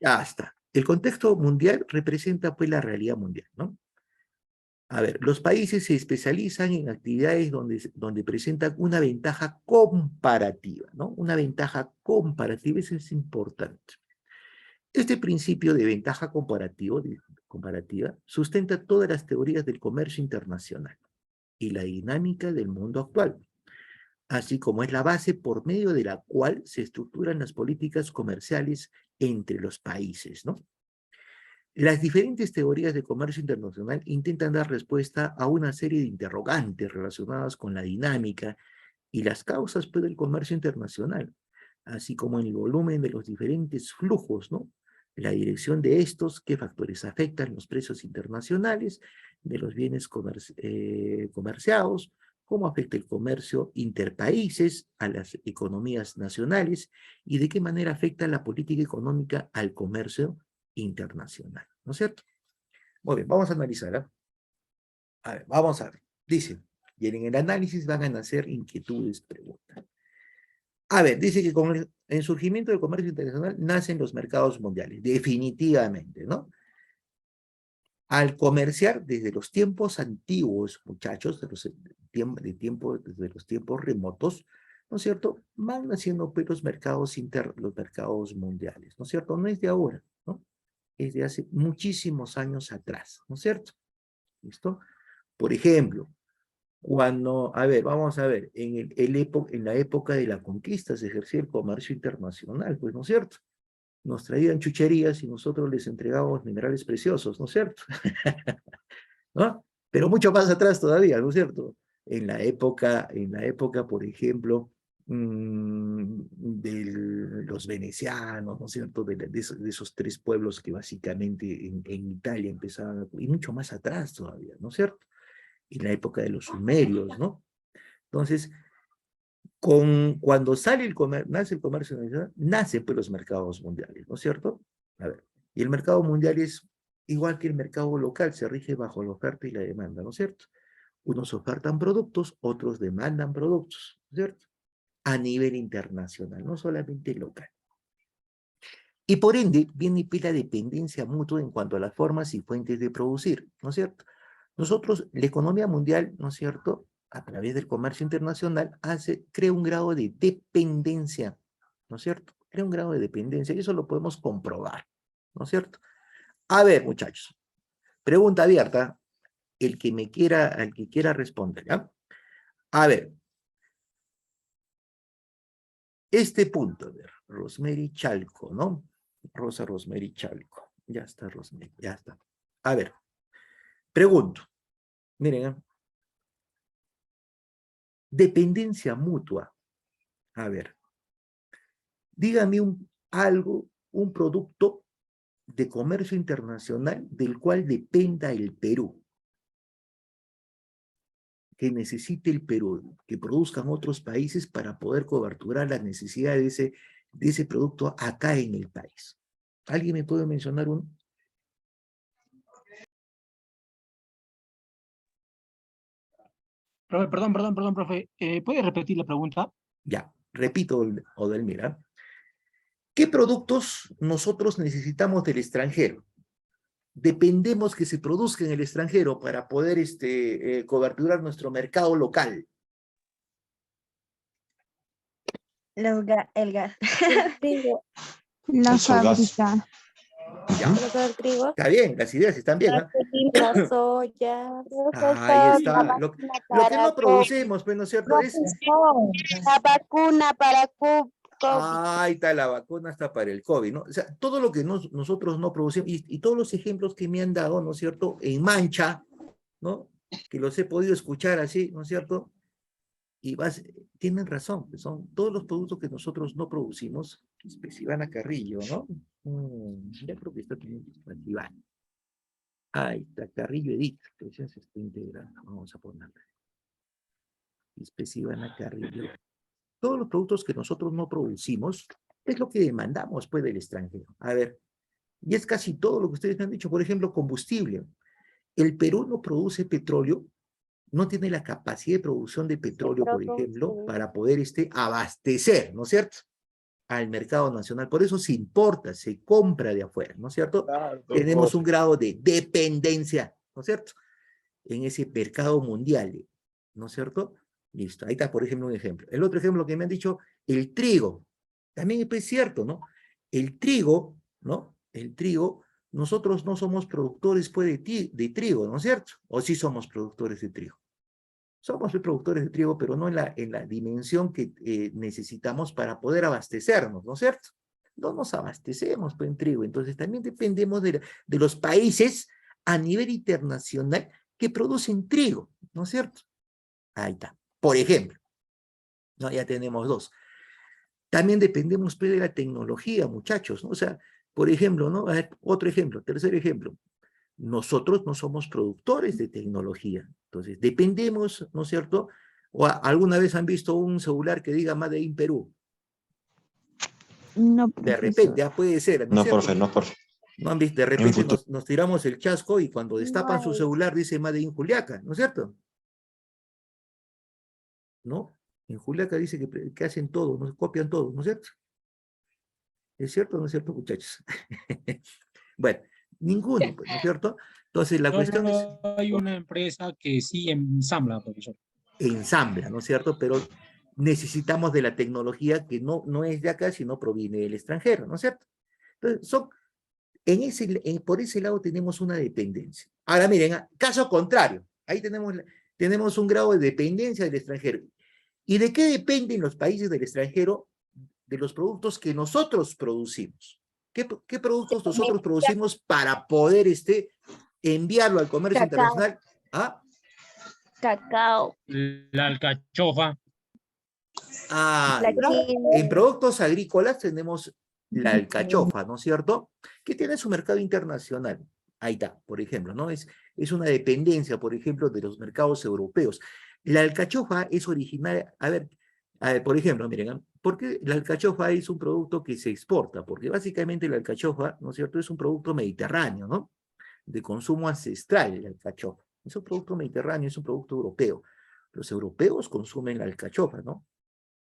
Ya está. El contexto mundial representa pues la realidad mundial, ¿no? A ver, los países se especializan en actividades donde presentan una ventaja comparativa, ¿no? Una ventaja comparativa, eso es importante. Este principio de ventaja comparativa sustenta todas las teorías del comercio internacional y la dinámica del mundo actual, así como es la base por medio de la cual se estructuran las políticas comerciales entre los países, ¿no? Las diferentes teorías de comercio internacional intentan dar respuesta a una serie de interrogantes relacionadas con la dinámica y las causas pues, del comercio internacional, así como el volumen de los diferentes flujos, ¿no? La dirección de estos, qué factores afectan los precios internacionales de los bienes comerciados, cómo afecta el comercio interpaíses a las economías nacionales y de qué manera afecta la política económica al comercio internacional, ¿no es cierto? Muy bien, vamos a analizar, ¿eh? A ver, vamos a ver. Dice, y en el análisis van a nacer inquietudes, preguntas. A ver, dice que con el surgimiento del comercio internacional nacen los mercados mundiales, definitivamente, ¿no? Al comerciar desde los tiempos antiguos, muchachos, desde los tiempos remotos, ¿no es cierto? Van naciendo pues, los mercados los mercados mundiales, ¿no es cierto? No es de ahora, ¿no? Es de hace muchísimos años atrás, ¿no es cierto? ¿Listo? Por ejemplo, cuando, a ver, vamos a ver, en la época de la conquista se ejercía el comercio internacional, pues, ¿no es cierto? Nos traían chucherías y nosotros les entregábamos minerales preciosos, ¿no es cierto? ¿No? Pero mucho más atrás todavía, ¿no es cierto? Por ejemplo, de los venecianos, ¿no es cierto? De esos tres pueblos que básicamente en Italia empezaban, y mucho más atrás todavía, ¿no es cierto? En la época de los sumerios, ¿no? Entonces, cuando nace el comercio internacional, nacen pues los mercados mundiales, ¿no es cierto? A ver, y el mercado mundial es igual que el mercado local, se rige bajo la oferta y la demanda, ¿no es cierto? Unos ofertan productos, otros demandan productos, ¿no es cierto? A nivel internacional, no solamente local. Y por ende, viene la dependencia mutua en cuanto a las formas y fuentes de producir, ¿no es cierto? Nosotros, la economía mundial, ¿no es cierto?, a través del comercio internacional, crea un grado de dependencia, ¿no es cierto? Crea un grado de dependencia y eso lo podemos comprobar, ¿no es cierto? A ver, muchachos, pregunta abierta, el que quiera responder, ¿ya? A ver, este punto, a ver, Rosemary Chalco, ¿no? Rosa Rosemary Chalco. Ya está, Rosemary, ya está. A ver, pregunto, miren, dependencia mutua. A ver, dígame un producto de comercio internacional del cual dependa el Perú, que necesite el Perú, que produzcan otros países para poder coberturar las necesidades de ese producto acá en el país. ¿Alguien me puede mencionar uno? Perdón, profe. ¿Puede repetir la pregunta? Ya, repito, Odelmira. ¿Qué productos nosotros necesitamos del extranjero? Dependemos que se produzca en el extranjero para poder coberturar nuestro mercado local. El gas. El trigo. La fábrica. ¿Ya? El trigo. Está bien, las ideas están bien. La harina, la soya. Ahí La está. máquina Lo que para no producimos, pues, ¿no es cierto? la vacuna para COVID. Ahí está, la vacuna está para el COVID, ¿no? O sea, todo lo que nosotros no producimos, y todos los ejemplos que me han dado, ¿no es cierto? En Mancha, ¿no? Que los he podido escuchar así, ¿no es cierto? Y tienen razón, pues, son todos los productos que nosotros no producimos. Ivana Carrillo, ¿no? Ya creo que está teniendo Ivana. Ahí está, Carrillo Edith, que ya se está integrando. Vamos a ponerle. Ivana Carrillo. Todos los productos que nosotros no producimos es lo que demandamos, pues, del extranjero. A ver, y es casi todo lo que ustedes me han dicho. Por ejemplo, combustible. El Perú no produce petróleo, no tiene la capacidad de producción de petróleo, por ejemplo, para poder abastecer, ¿no es cierto? al mercado nacional. Por eso se importa, se compra de afuera, ¿no es cierto? Claro, Tenemos un profe. grado de dependencia, ¿no es cierto? En ese mercado mundial, ¿no es cierto? Listo, ahí está, por ejemplo, un ejemplo. El otro ejemplo que me han dicho, el trigo. También es cierto, ¿no? El trigo, ¿no? El trigo, nosotros no somos productores pues, de trigo, ¿no es cierto? ¿O sí somos productores de trigo? Somos productores de trigo, pero no en la dimensión que necesitamos para poder abastecernos, ¿no es cierto? No nos abastecemos pues, en trigo, entonces también dependemos de los países a nivel internacional que producen trigo, ¿no es cierto? Ahí está. Por ejemplo, ¿no? Ya tenemos dos. También dependemos pues, de la tecnología, muchachos, ¿no? O sea, por ejemplo, ¿no? A ver, otro ejemplo, tercer ejemplo. Nosotros no somos productores de tecnología, entonces dependemos, ¿no es cierto? ¿O alguna vez han visto un celular que diga Made in Perú? No, De profesor. repente, ya puede ser, ¿no es No, cierto? profe, no, profe. ¿No han visto? De En repente futuro. nos tiramos el chasco y cuando destapan su No es. celular dice Made in Juliaca, ¿no es cierto? ¿No? En Juliaca dice que hacen todo, ¿no? Copian todo, ¿no es cierto? ¿Es cierto o no es cierto, muchachos? Bueno, ninguno, pues, ¿no es cierto? Entonces la cuestión es, Solo hay una empresa que sí ensambla, profesor. ensambla, ¿no es cierto? Pero necesitamos de la tecnología que no es de acá, sino proviene del extranjero, ¿no es cierto? Entonces, por ese lado tenemos una dependencia. Ahora miren, caso contrario, ahí tenemos un grado de dependencia del extranjero. ¿Y de qué dependen los países del extranjero? De los productos que nosotros producimos. ¿Qué productos nosotros producimos para poder enviarlo al comercio Cacao, internacional? ¿Ah? cacao, La alcachofa. Ah, la ya. china, En productos agrícolas tenemos la alcachofa, ¿no es cierto? Que tiene su mercado internacional. Ahí está, por ejemplo, ¿no? Es una dependencia, por ejemplo, de los mercados europeos. La alcachofa es originaria, a ver, por ejemplo, miren, ¿por qué la alcachofa es un producto que se exporta? Porque básicamente la alcachofa, ¿no es cierto?, es un producto mediterráneo, ¿no? De consumo ancestral, la alcachofa. Es un producto mediterráneo, es un producto europeo. Los europeos consumen la alcachofa, ¿no?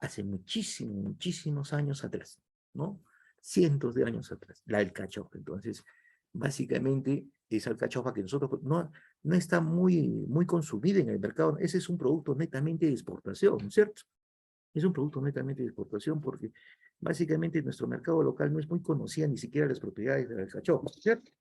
Hace muchísimos años atrás, ¿no? Cientos de años atrás, la alcachofa. Entonces, básicamente, esa alcachofa que nosotros no está muy consumida en el mercado, ese es un producto netamente de exportación, ¿no es cierto? Es un producto netamente de exportación porque básicamente nuestro mercado local no es muy conocida ni siquiera las propiedades de la alcachofa, ¿cierto?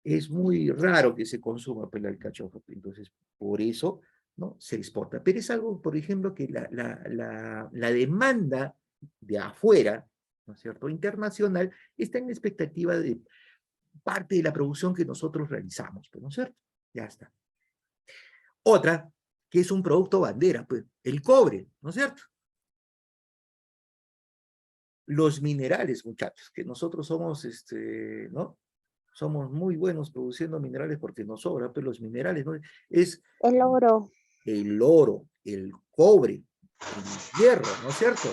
Es muy raro que se consuma pues, la alcachofa, entonces por eso ¿no? Se exporta. Pero es algo, por ejemplo, que la demanda de afuera, ¿no es cierto?, internacional, está en la expectativa de parte de la producción que nosotros realizamos, pues, ¿no es cierto? Ya está. Otra, que es un producto bandera, pues, el cobre, ¿no es cierto? Los minerales, muchachos, que nosotros somos, ¿no? Somos muy buenos produciendo minerales porque nos sobra, pero los minerales, ¿no? Es el oro, el oro, el cobre, el hierro, ¿no es cierto?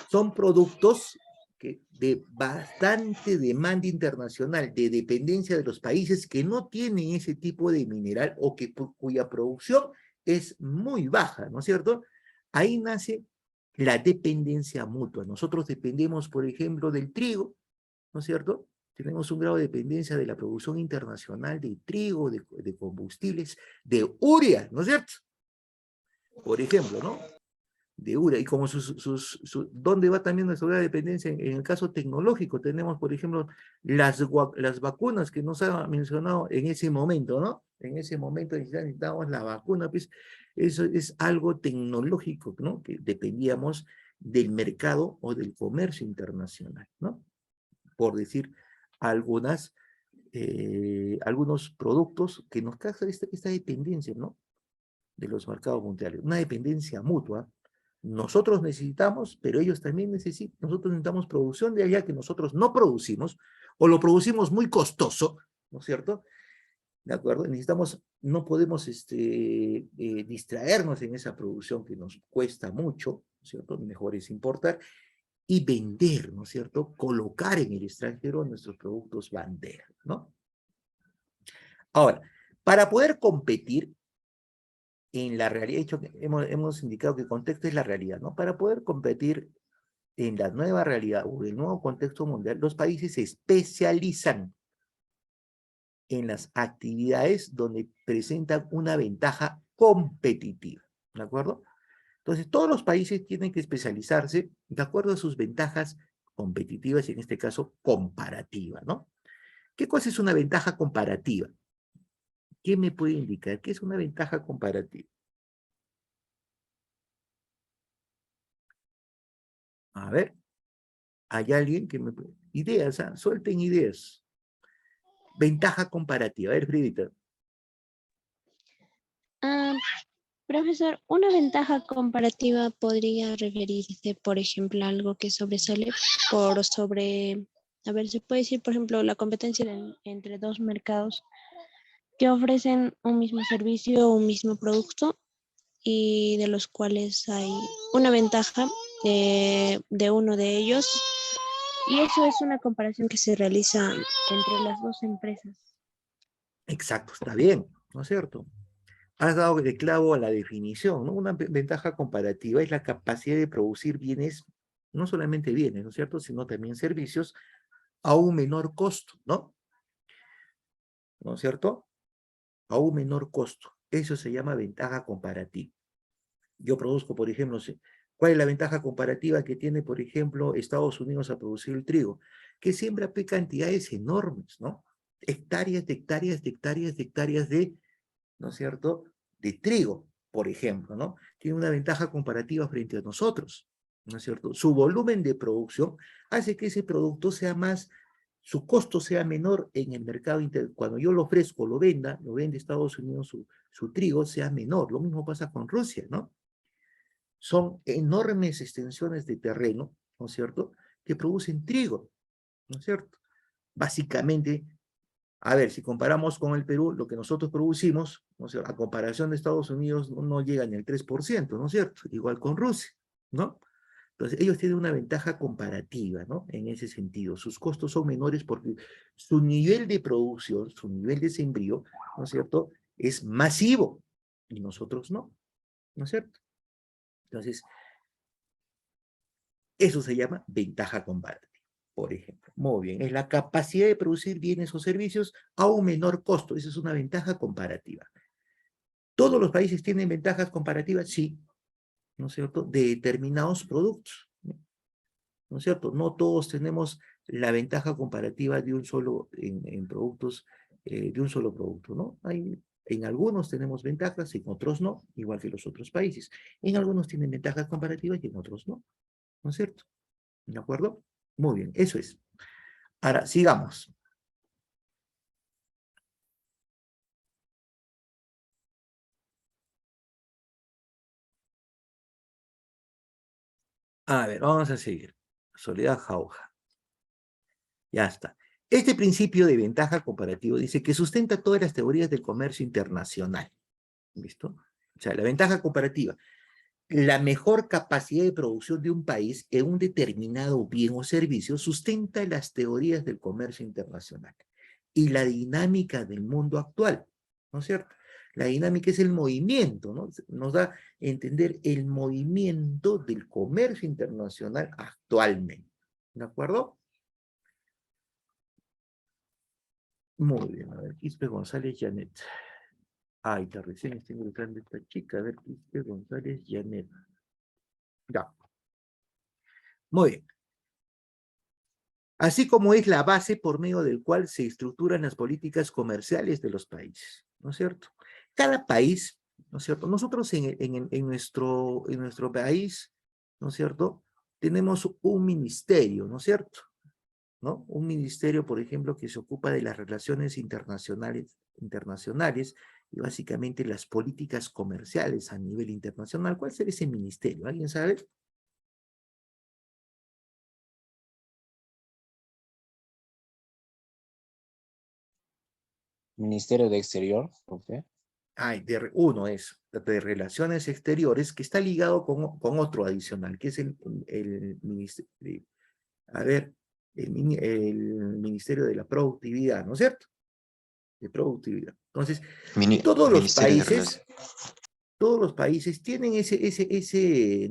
Son productos de bastante demanda internacional, de dependencia de los países que no tienen ese tipo de mineral o cuya producción es muy baja, ¿no es cierto? Ahí nace la dependencia mutua. Nosotros dependemos, por ejemplo, del trigo, ¿no es cierto? Tenemos un grado de dependencia de la producción internacional de trigo, de combustibles, de urea, ¿no es cierto? Por ejemplo, ¿no? De urea. Y como ¿dónde va también nuestra grado de dependencia? En el caso tecnológico tenemos, por ejemplo, las vacunas que nos ha mencionado en ese momento, ¿no? En ese momento necesitábamos la vacuna, pues eso es algo tecnológico, ¿no? Que dependíamos del mercado o del comercio internacional, ¿no? Por decir algunos productos que nos causa esta dependencia, ¿no? De los mercados mundiales. Una dependencia mutua. Nosotros necesitamos, pero ellos también necesitan. Nosotros necesitamos producción de allá que nosotros no producimos, o lo producimos muy costoso, ¿no es cierto? ¿De acuerdo? No podemos distraernos en esa producción que nos cuesta mucho, ¿no es cierto? Mejor es importar y vender, ¿no es cierto? Colocar en el extranjero nuestros productos bandera, ¿no? Ahora, para poder competir en la realidad, hemos indicado que el contexto es la realidad, ¿no? Para poder competir en la nueva realidad o el nuevo contexto mundial, los países se especializan en las actividades donde presentan una ventaja competitiva, ¿de acuerdo? Entonces, todos los países tienen que especializarse de acuerdo a sus ventajas competitivas y en este caso comparativas, ¿no? ¿Qué cosa es una ventaja comparativa? ¿Qué me puede indicar? ¿Qué es una ventaja comparativa? A ver, ¿hay alguien que me puede? Ideas, ¿ah? Suelten ideas. Ventaja comparativa. A ver, Fridita. Ah, profesor, una ventaja comparativa podría referirse, por ejemplo, a algo que sobresale por sobre, a ver, se puede decir, por ejemplo, la competencia entre dos mercados que ofrecen un mismo servicio o un mismo producto y de los cuales hay una ventaja de uno de ellos. Y eso es una comparación que se realiza entre las dos empresas. Exacto, está bien, ¿no es cierto? Has dado de clavo a la definición, ¿no? Una ventaja comparativa es la capacidad de producir bienes, no solamente bienes, ¿no es cierto?, sino también servicios a un menor costo, ¿no? ¿No es cierto? A un menor costo. Eso se llama ventaja comparativa. Yo produzco, por ejemplo, ¿cuál es la ventaja comparativa que tiene, por ejemplo, Estados Unidos a producir el trigo? Que siembra cantidades enormes, ¿no? Hectáreas de hectáreas de hectáreas de hectáreas de, ¿no es cierto?, de trigo, por ejemplo, ¿no? Tiene una ventaja comparativa frente a nosotros, ¿no es cierto? Su volumen de producción hace que ese producto sea más, su costo sea menor en el mercado interno. Cuando yo lo ofrezco, lo vende Estados Unidos, su trigo sea menor. Lo mismo pasa con Rusia, ¿no? Son enormes extensiones de terreno, ¿no es cierto?, que producen trigo, ¿no es cierto? Básicamente, a ver, si comparamos con el Perú, lo que nosotros producimos, ¿no es cierto?, a comparación de Estados Unidos, no llega ni al 3%, ¿no es cierto? Igual con Rusia, ¿no? Entonces, ellos tienen una ventaja comparativa, ¿no? En ese sentido. Sus costos son menores porque su nivel de producción, su nivel de sembrío, ¿no es cierto?, es masivo, y nosotros ¿no es cierto? Entonces, eso se llama ventaja comparativa, por ejemplo. Muy bien, es la capacidad de producir bienes o servicios a un menor costo. Esa es una ventaja comparativa. ¿Todos los países tienen ventajas comparativas? Sí, ¿no es cierto? De determinados productos, ¿no es cierto? No todos tenemos la ventaja comparativa de un solo, en productos, de un solo producto, ¿no? En algunos tenemos ventajas, en otros no, igual que los otros países. En algunos tienen ventajas comparativas y en otros no, ¿no es cierto? ¿De acuerdo? Muy bien, eso es. Ahora, sigamos. A ver, vamos a seguir. Soledad Jauja. Ya está. Este principio de ventaja comparativa dice que sustenta todas las teorías del comercio internacional. ¿Listo? O sea, la ventaja comparativa. La mejor capacidad de producción de un país en un determinado bien o servicio sustenta las teorías del comercio internacional y la dinámica del mundo actual, ¿no es cierto? La dinámica es el movimiento, ¿no? Nos da a entender el movimiento del comercio internacional actualmente, ¿de acuerdo? Muy bien, a ver, Quispe González Janet. Ay, está recién estoy buscando esta chica, a ver, Quispe González Janet. Ya. Muy bien. Así como es la base por medio del cual se estructuran las políticas comerciales de los países, ¿no es cierto? Cada país, ¿no es cierto? Nosotros en nuestro país, ¿no es cierto?, tenemos un ministerio, ¿no es cierto?, ¿no? Un ministerio, por ejemplo, que se ocupa de las relaciones internacionales y básicamente las políticas comerciales a nivel internacional. ¿Cuál será ese ministerio? ¿Alguien sabe? Ministerio de Exterior, profe. Uno es de Relaciones Exteriores, que está ligado con otro adicional, que es el ministerio, a ver, el Ministerio de la Productividad, ¿no es cierto? De Productividad. Entonces, todos los Ministerio de países, todos los países tienen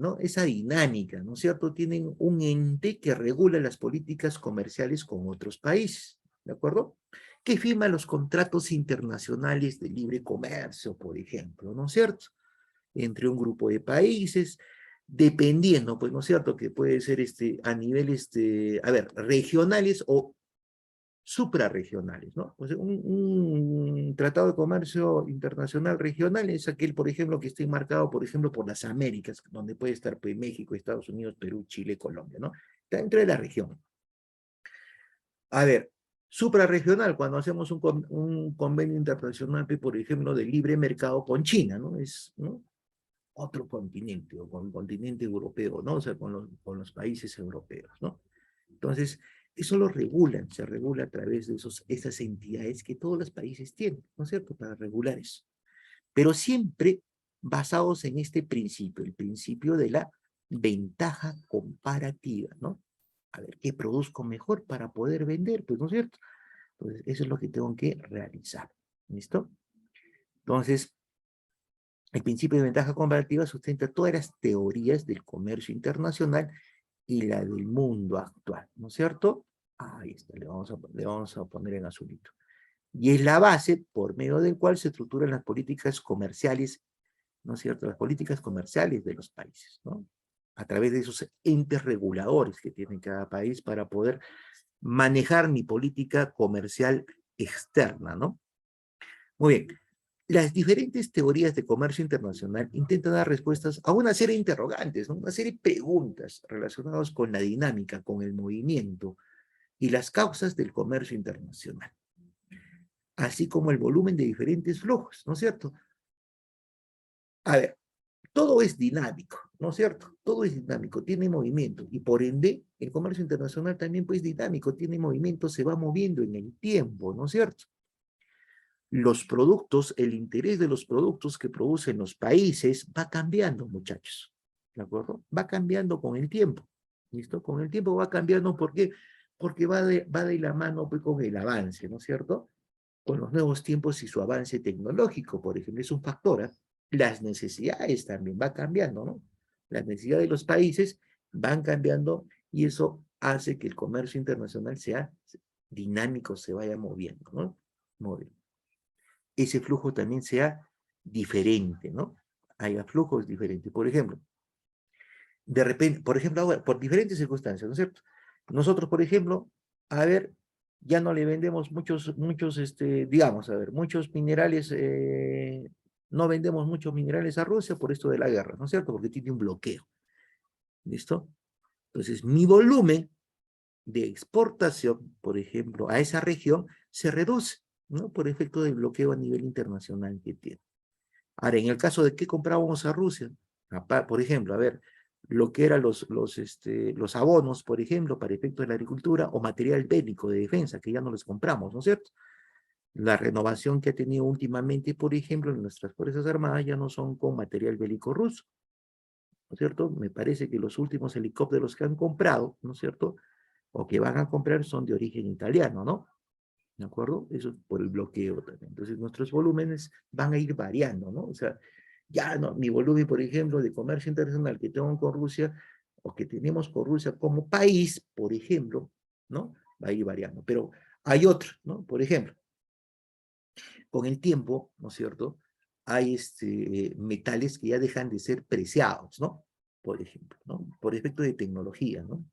¿no? esa dinámica, ¿no es cierto? Tienen un ente que regula las políticas comerciales con otros países, ¿de acuerdo? Que firma los contratos internacionales de libre comercio, por ejemplo, ¿no es cierto? Entre un grupo de países, dependiendo, pues, ¿no es cierto? Que puede ser a nivel, a ver, regionales o suprarregionales, ¿no? Pues un tratado de comercio internacional regional es aquel, por ejemplo, que esté marcado, por ejemplo, por las Américas, donde puede estar pues, México, Estados Unidos, Perú, Chile, Colombia, ¿no? Está dentro de la región. A ver, suprarregional, cuando hacemos un convenio internacional, por ejemplo, de libre mercado con China, ¿no? Es, ¿no? Otro continente, o con el continente europeo, ¿no? O sea, con los países europeos, ¿no? Entonces, eso lo regulan, se regula a través de esas entidades que todos los países tienen, ¿no es cierto?, para regular eso. Pero siempre basados en este principio, el principio de la ventaja comparativa, ¿no? A ver, ¿qué produzco mejor para poder vender? Pues, ¿no es cierto? Entonces, eso es lo que tengo que realizar, ¿listo? Entonces, el principio de ventaja comparativa sustenta todas las teorías del comercio internacional y la del mundo actual, ¿no es cierto? Ahí está, le vamos a poner en azulito. Y es la base por medio del cual se estructuran las políticas comerciales, ¿no es cierto? Las políticas comerciales de los países, ¿no? A través de esos entes reguladores que tiene cada país para poder manejar mi política comercial externa, ¿no? Muy bien. Las diferentes teorías de comercio internacional intentan dar respuestas a una serie de interrogantes, ¿no? Una serie de preguntas relacionadas con la dinámica, con el movimiento y las causas del comercio internacional, así como el volumen de diferentes flujos, ¿no es cierto? A ver, todo es dinámico, ¿no es cierto? Todo es dinámico, tiene movimiento, y por ende, el comercio internacional también pues dinámico, tiene movimiento, se va moviendo en el tiempo, ¿no es cierto? Los productos, el interés de los productos que producen los países va cambiando, muchachos, ¿de acuerdo? Va cambiando con el tiempo, ¿listo? Con el tiempo va cambiando, ¿por qué? Porque va de la mano pues, con el avance, ¿no es cierto? Con los nuevos tiempos y su avance tecnológico, por ejemplo, es un factor, ¿eh? Las necesidades también va cambiando, ¿no? Las necesidades de los países van cambiando y eso hace que el comercio internacional sea dinámico, se vaya moviendo, ¿no? Muy bien. Ese flujo también sea diferente, ¿no? Haya flujos diferentes. Por ejemplo, de repente, por ejemplo, ahora, por diferentes circunstancias, ¿no es cierto? Nosotros, por ejemplo, a ver, ya no le vendemos muchos, digamos, a ver, muchos minerales, no vendemos muchos minerales a Rusia por esto de la guerra, ¿no es cierto? Porque tiene un bloqueo, ¿listo? Entonces, mi volumen de exportación, por ejemplo, a esa región se reduce, ¿no? Por efecto del bloqueo a nivel internacional que tiene. Ahora, en el caso de que comprábamos a Rusia, por ejemplo, a ver, lo que eran los abonos, por ejemplo, para efectos de la agricultura, o material bélico de defensa, que ya no los compramos, ¿no es cierto? La renovación que ha tenido últimamente, por ejemplo, en nuestras Fuerzas Armadas ya no son con material bélico ruso, ¿no es cierto? Me parece que los últimos helicópteros que han comprado, ¿no es cierto? O que van a comprar son de origen italiano, ¿no? ¿De acuerdo? Eso es por el bloqueo también. Entonces, nuestros volúmenes van a ir variando, ¿no? O sea, ya no, mi volumen, por ejemplo, de comercio internacional que tengo con Rusia, o que tenemos con Rusia como país, por ejemplo, ¿no? Va a ir variando. Pero hay otro, ¿no? Por ejemplo, con el tiempo, ¿no es cierto? Hay metales que ya dejan de ser preciados, ¿no? Por ejemplo, ¿no? Por efecto de tecnología, ¿no?